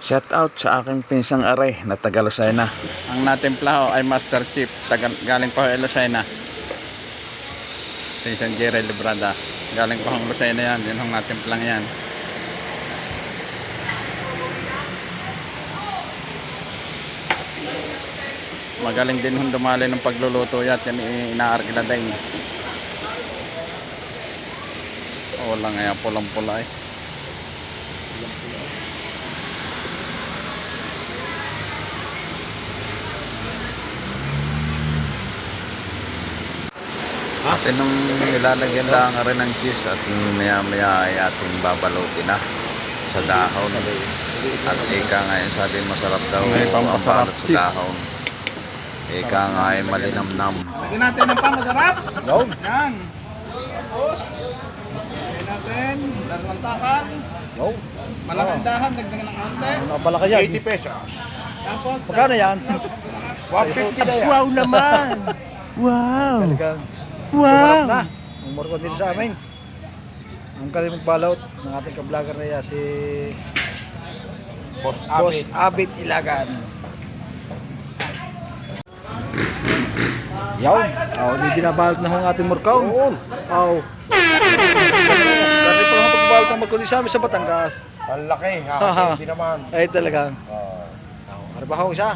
Shout out sa aking pinsang aray na taga Lucena. Ang natimpla ho ay Master Chief, galing pa ho ay Lucena. Pinsang Jerry Librada. Galing pa hong Lucena yan, yun hong natimplang yan. Magaling din hong dumali ng pagluluto yan, yan inaarkila din. Wala nga pulang-pula eh. At nung nilalagyan lang rin ng cheese at maya-maya ay ating babalutin na sa dahon. At ika nga yung sabi masarap daw ang balot sa dahon. Ika nga ay malinamnam. Lagyan natin ng masarap. No? Yan. Tapos, lagyan natin dalawang takal. No? Malaking dahan, dagdagan ng konti. Napalaki yan. 80 pesos. Tapos, Magkano yan? 150 na yan. Wow naman! Wow! Talagang Wow! sumarap na. Umor ko din sa amin. Ang kalimang balot ng ating ka-vlogger na yan, si Boss Abit Ilagan. Yaw! Hindi binabalot na hong ating murkaw. Aw! Kasi pala ang pagbabalot ng murkaw din sa amin sa Batangas. Ang laki, Haha. hindi naman. Ay talagang. Ano ba ho siya?